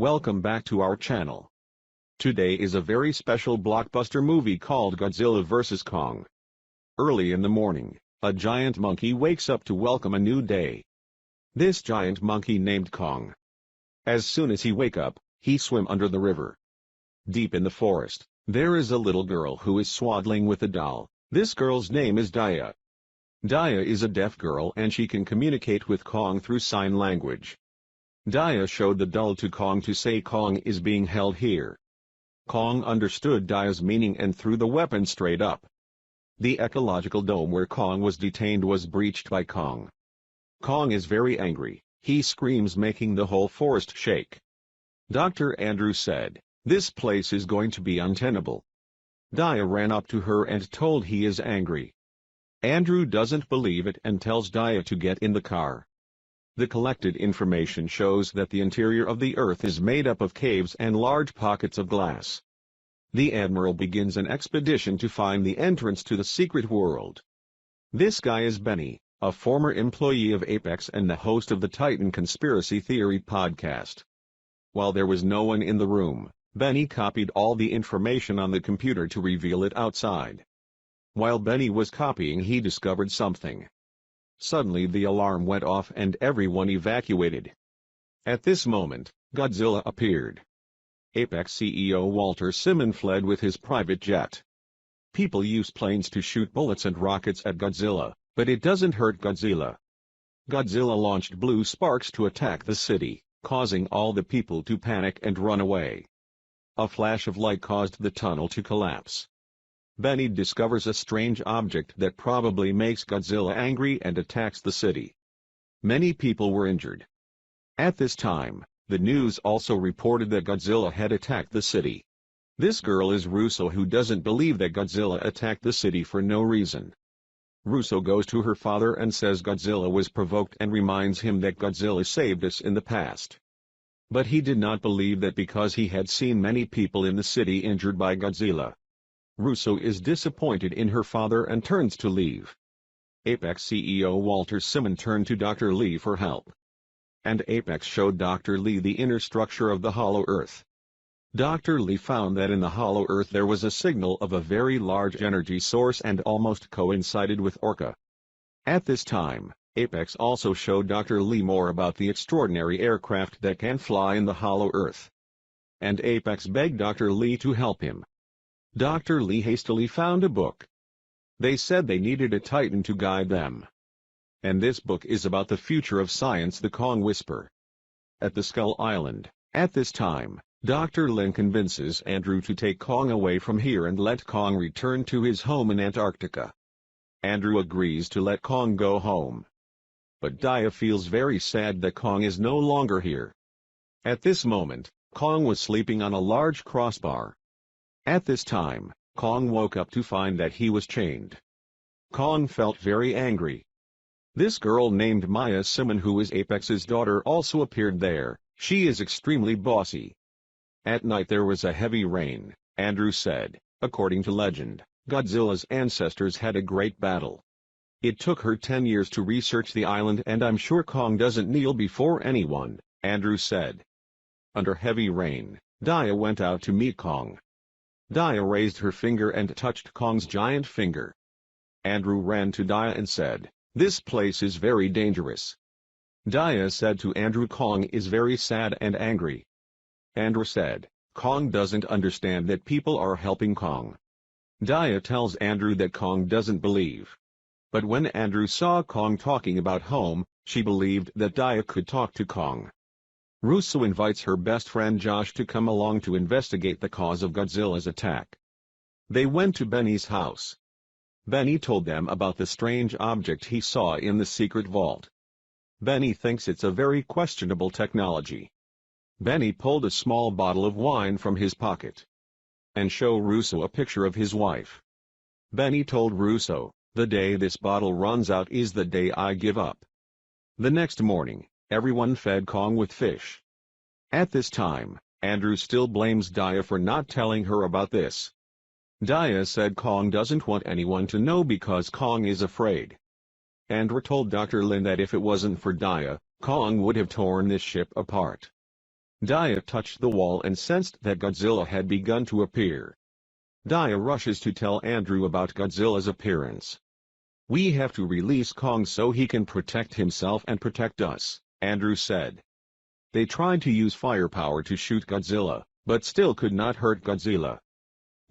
Welcome back to our channel. Today is a very special blockbuster movie called Godzilla vs. Kong. Early in the morning, a giant monkey wakes up to welcome a new day. This giant monkey named Kong. As soon as he wake up, he swim under the river. Deep in the forest, there is a little girl who is swaddling with a doll. This girl's name is Daya. Daya is a deaf girl and she can communicate with Kong through sign language. Daya showed the doll to Kong to say Kong is being held here. Kong understood Daya's meaning and threw the weapon straight up. The ecological dome where Kong was detained was breached by Kong. Kong is very angry, he screams making the whole forest shake. Dr. Andrew said, "This place is going to be untenable." Daya ran up to her and told he is angry. Andrew doesn't believe it and tells Daya to get in the car. The collected information shows that the interior of the Earth is made up of caves and large pockets of glass. The Admiral begins an expedition to find the entrance to the secret world. This guy is Benny, a former employee of Apex and the host of the Titan Conspiracy Theory podcast. While there was no one in the room, Benny copied all the information on the computer to reveal it outside. While Benny was copying, he discovered something. Suddenly the alarm went off and everyone evacuated. At this moment, Godzilla appeared. Apex CEO Walter Simon fled with his private jet. People use planes to shoot bullets and rockets at Godzilla, but it doesn't hurt Godzilla. Godzilla launched blue sparks to attack the city, causing all the people to panic and run away. A flash of light caused the tunnel to collapse. Benny discovers a strange object that probably makes Godzilla angry and attacks the city. Many people were injured. At this time, the news also reported that Godzilla had attacked the city. This girl is Russo, who doesn't believe that Godzilla attacked the city for no reason. Russo goes to her father and says Godzilla was provoked and reminds him that Godzilla saved us in the past. But he did not believe that because he had seen many people in the city injured by Godzilla. Russo is disappointed in her father and turns to leave. Apex CEO Walter Simon turned to Dr. Lee for help. And Apex showed Dr. Lee the inner structure of the Hollow Earth. Dr. Lee found that in the Hollow Earth there was a signal of a very large energy source and almost coincided with Orca. At this time, Apex also showed Dr. Lee more about the extraordinary aircraft that can fly in the Hollow Earth. And Apex begged Dr. Lee to help him. Dr. Lee hastily found a book. They said they needed a Titan to guide them. And this book is about the future of science, the Kong Whisper. At the Skull Island, at this time, Dr. Lin convinces Andrew to take Kong away from here and let Kong return to his home in Antarctica. Andrew agrees to let Kong go home. But Daya feels very sad that Kong is no longer here. At this moment, Kong was sleeping on a large crossbar. At this time, Kong woke up to find that he was chained. Kong felt very angry. This girl named Maya Simon, who is Apex's daughter, also appeared there. She is extremely bossy. At night there was a heavy rain. Andrew said, according to legend, Godzilla's ancestors had a great battle. It took her 10 years to research the island, and I'm sure Kong doesn't kneel before anyone, Andrew said. Under heavy rain, Daya went out to meet Kong. Daya raised her finger and touched Kong's giant finger. Andrew ran to Daya and said, "This place is very dangerous." Daya said to Andrew, "Kong is very sad and angry." Andrew said, "Kong doesn't understand that people are helping Kong." Daya tells Andrew that Kong doesn't believe. But when Andrew saw Kong talking about home, she believed that Daya could talk to Kong. Russo invites her best friend Josh to come along to investigate the cause of Godzilla's attack. They went to Benny's house. Benny told them about the strange object he saw in the secret vault. Benny thinks it's a very questionable technology. Benny pulled a small bottle of wine from his pocket and showed Russo a picture of his wife. Benny told Russo, "The day this bottle runs out is the day I give up." The next morning, everyone fed Kong with fish. At this time, Andrew still blames Daya for not telling her about this. Daya said Kong doesn't want anyone to know because Kong is afraid. Andrew told Dr. Lin that if it wasn't for Daya, Kong would have torn this ship apart. Dia touched the wall and sensed that Godzilla had begun to appear. Dia rushes to tell Andrew about Godzilla's appearance. "We have to release Kong so he can protect himself and protect us," Andrew said. They tried to use firepower to shoot Godzilla, but still could not hurt Godzilla.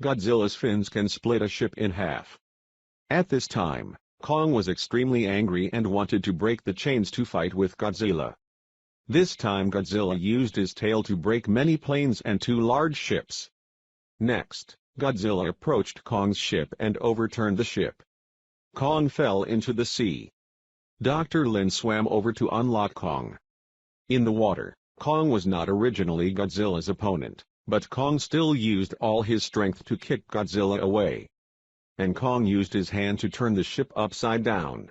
Godzilla's fins can split a ship in half. At this time, Kong was extremely angry and wanted to break the chains to fight with Godzilla. This time Godzilla used his tail to break many planes and 2 large ships. Next, Godzilla approached Kong's ship and overturned the ship. Kong fell into the sea. Dr. Lin swam over to unlock Kong. In the water, Kong was not originally Godzilla's opponent, but Kong still used all his strength to kick Godzilla away. And Kong used his hand to turn the ship upside down.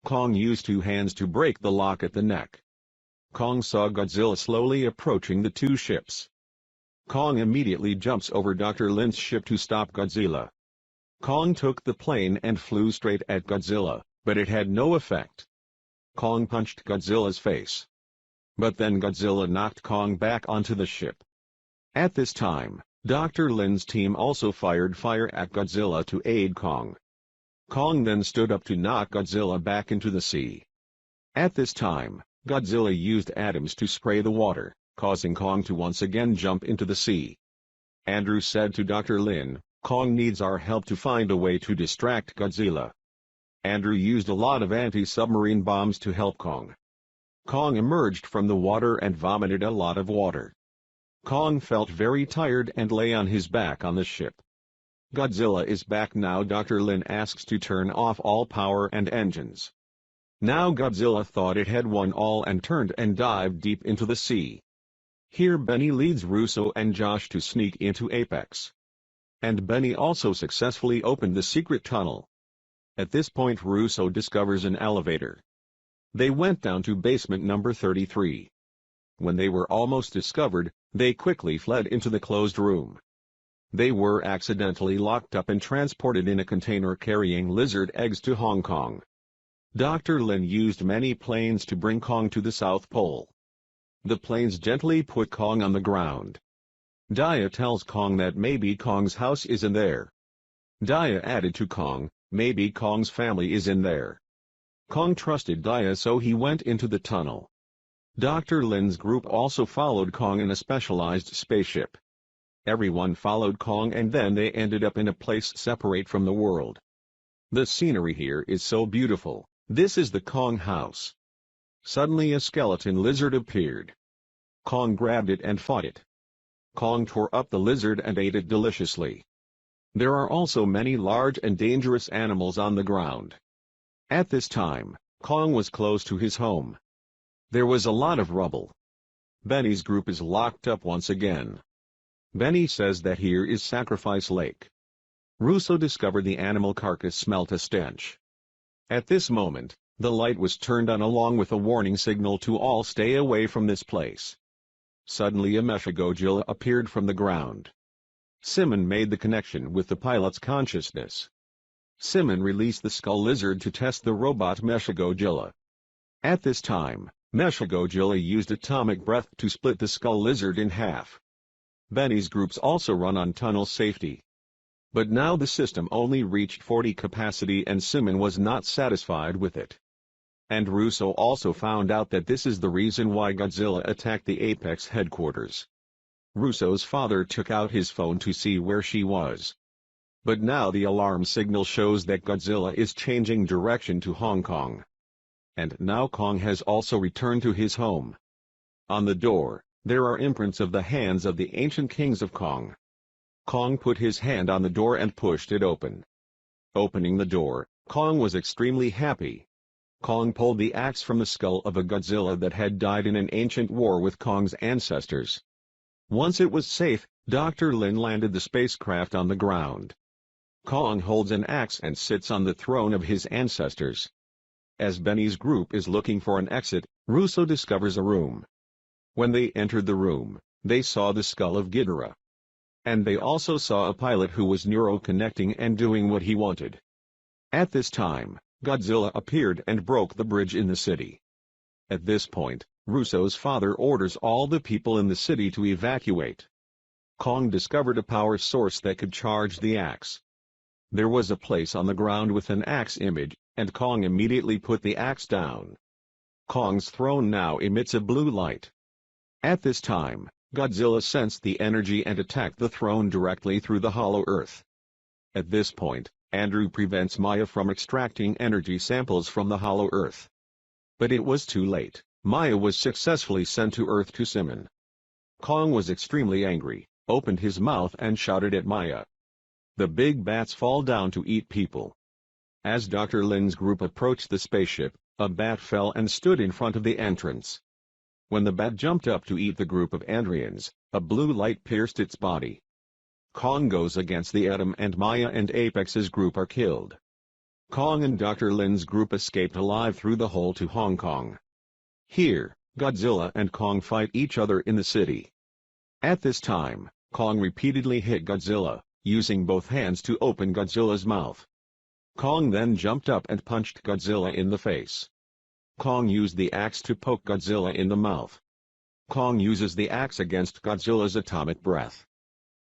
Kong used 2 hands to break the lock at the neck. Kong saw Godzilla slowly approaching the 2 ships. Kong immediately jumps over Dr. Lin's ship to stop Godzilla. Kong took the plane and flew straight at Godzilla, but it had no effect. Kong punched Godzilla's face. But then Godzilla knocked Kong back onto the ship. At this time, Dr. Lin's team also fired fire at Godzilla to aid Kong. Kong then stood up to knock Godzilla back into the sea. At this time, Godzilla used atoms to spray the water, causing Kong to once again jump into the sea. Andrew said to Dr. Lin, "Kong needs our help to find a way to distract Godzilla." Andrew used a lot of anti-submarine bombs to help Kong. Kong emerged from the water and vomited a lot of water. Kong felt very tired and lay on his back on the ship. "Godzilla is back now," Dr. Lin asks to turn off all power and engines. Now Godzilla thought it had won all and turned and dived deep into the sea. Here Benny leads Russo and Josh to sneak into Apex. And Benny also successfully opened the secret tunnel. At this point Russo discovers an elevator. They went down to basement number 33. When they were almost discovered, they quickly fled into the closed room. They were accidentally locked up and transported in a container carrying lizard eggs to Hong Kong. Dr. Lin used many planes to bring Kong to the South Pole. The planes gently put Kong on the ground. Dia tells Kong that maybe Kong's house is in there. Dia added to Kong, "Maybe Kong's family is in there." Kong trusted Dia so he went into the tunnel. Dr. Lin's group also followed Kong in a specialized spaceship. Everyone followed Kong and then they ended up in a place separate from the world. The scenery here is so beautiful. This is the Kong house. Suddenly a skeleton lizard appeared. Kong grabbed it and fought it. Kong tore up the lizard and ate it deliciously. There are also many large and dangerous animals on the ground. At this time, Kong was close to his home. There was a lot of rubble. Benny's group is locked up once again. Benny says that here is Sacrifice Lake. Russo discovered the animal carcass smelt a stench. At this moment, the light was turned on along with a warning signal to all stay away from this place. Suddenly a Godzilla appeared from the ground. Simon made the connection with the pilot's consciousness. Simon released the skull lizard to test the robot Godzilla. At this time, Godzilla used atomic breath to split the skull lizard in half. Benny's groups also run on tunnel safety. But now the system only reached 40 capacity and Simon was not satisfied with it. And Russo also found out that this is the reason why Godzilla attacked the Apex headquarters. Russo's father took out his phone to see where she was. But now the alarm signal shows that Godzilla is changing direction to Hong Kong. And now Kong has also returned to his home. On the door, there are imprints of the hands of the ancient kings of Kong. Kong put his hand on the door and pushed it open. Opening the door, Kong was extremely happy. Kong pulled the axe from the skull of a Godzilla that had died in an ancient war with Kong's ancestors. Once it was safe, Dr. Lin landed the spacecraft on the ground. Kong holds an axe and sits on the throne of his ancestors. As Benny's group is looking for an exit, Russo discovers a room. When they entered the room, they saw the skull of Ghidorah. And they also saw a pilot who was neuro-connecting and doing what he wanted. At this time, Godzilla appeared and broke the bridge in the city. At this point, Russo's father orders all the people in the city to evacuate. Kong discovered a power source that could charge the axe. There was a place on the ground with an axe image, and Kong immediately put the axe down. Kong's throne now emits a blue light. At this time, Godzilla sensed the energy and attacked the throne directly through the hollow earth. At this point, Andrew prevents Maya from extracting energy samples from the hollow earth. But it was too late. Maya was successfully sent to Earth to Simon. Kong was extremely angry, opened his mouth and shouted at Maya. The big bats fall down to eat people. As Dr. Lin's group approached the spaceship, a bat fell and stood in front of the entrance. When the bat jumped up to eat the group of Andrians, a blue light pierced its body. Kong goes against the Atom and Maya and Apex's group are killed. Kong and Dr. Lin's group escaped alive through the hole to Hong Kong. Here, Godzilla and Kong fight each other in the city. At this time, Kong repeatedly hit Godzilla, using both hands to open Godzilla's mouth. Kong then jumped up and punched Godzilla in the face. Kong used the axe to poke Godzilla in the mouth. Kong uses the axe against Godzilla's atomic breath.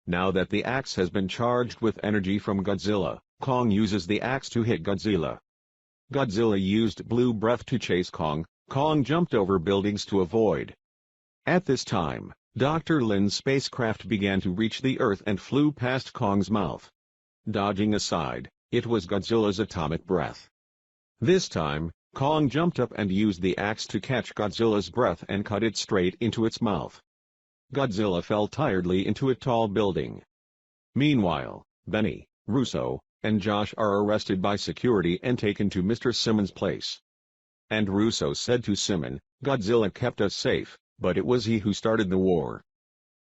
Now that the axe has been charged with energy from Godzilla, Kong uses the axe to hit Godzilla. Godzilla used blue breath to chase Kong. Kong jumped over buildings to avoid. At this time, Dr. Lin's spacecraft began to reach the Earth and flew past Kong's mouth. Dodging aside, it was Godzilla's atomic breath. This time, Kong jumped up and used the axe to catch Godzilla's breath and cut it straight into its mouth. Godzilla fell tiredly into a tall building. Meanwhile, Benny, Russo, and Josh are arrested by security and taken to Mr. Simmons' place. And Russo said to Simon, "Godzilla kept us safe, but it was he who started the war."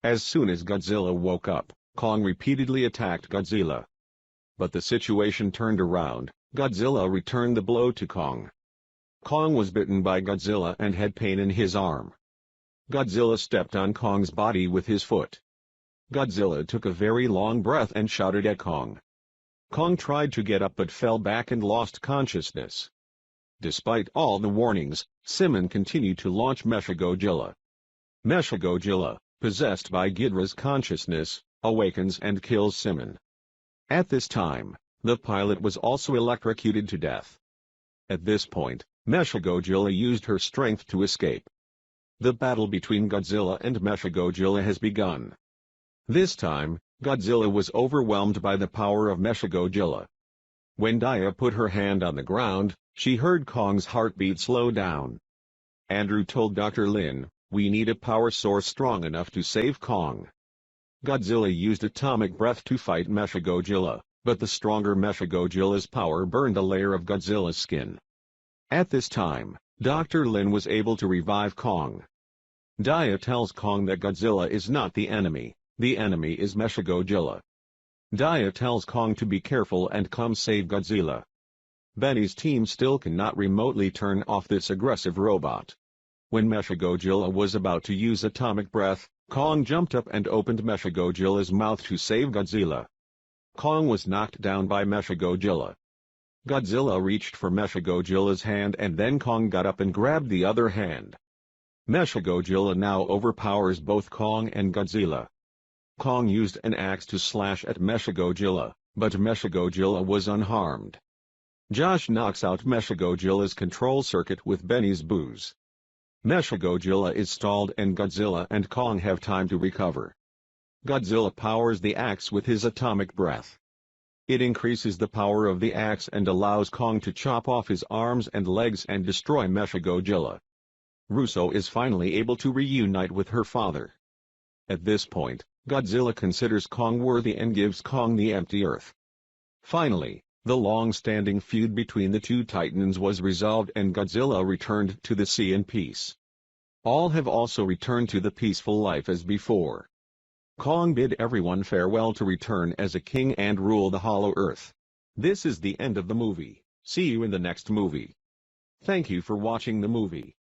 As soon as Godzilla woke up, Kong repeatedly attacked Godzilla. But the situation turned around. Godzilla returned the blow to Kong. Kong was bitten by Godzilla and had pain in his arm. Godzilla stepped on Kong's body with his foot. Godzilla took a very long breath and shouted at Kong. Kong tried to get up but fell back and lost consciousness. Despite all the warnings, Simon continued to launch Mechagodzilla. Mechagodzilla, possessed by Ghidorah's consciousness, awakens and kills Simon. At this time, the pilot was also electrocuted to death. At this point, Mechagodzilla used her strength to escape. The battle between Godzilla and Mechagodzilla has begun. This time, Godzilla was overwhelmed by the power of Mechagodzilla. When Dia put her hand on the ground, she heard Kong's heartbeat slow down. Andrew told Dr. Lin, "We need a power source strong enough to save Kong." Godzilla used atomic breath to fight Mechagodzilla, but the stronger Mechagodzilla's power burned a layer of Godzilla's skin. At this time, Dr. Lin was able to revive Kong. Dia tells Kong that Godzilla is not the enemy is Mechagodzilla. Dia tells Kong to be careful and come save Godzilla. Benny's team still cannot remotely turn off this aggressive robot. When Mechagodzilla was about to use atomic breath, Kong jumped up and opened Mechagodzilla's mouth to save Godzilla. Kong was knocked down by Mechagodzilla. Godzilla reached for Mechagodzilla's hand and then Kong got up and grabbed the other hand. Mechagodzilla now overpowers both Kong and Godzilla. Kong used an axe to slash at Mechagodzilla, but Mechagodzilla was unharmed. Josh knocks out Mechagodzilla's control circuit with Benny's booze. Mechagodzilla is stalled and Godzilla and Kong have time to recover. Godzilla powers the axe with his atomic breath. It increases the power of the axe and allows Kong to chop off his arms and legs and destroy Mechagodzilla. Russo is finally able to reunite with her father. At this point, Godzilla considers Kong worthy and gives Kong the empty earth. Finally, the long-standing feud between the two titans was resolved and Godzilla returned to the sea in peace. All have also returned to the peaceful life as before. Kong bid everyone farewell to return as a king and rule the Hollow Earth. This is the end of the movie. See you in the next movie. Thank you for watching the movie.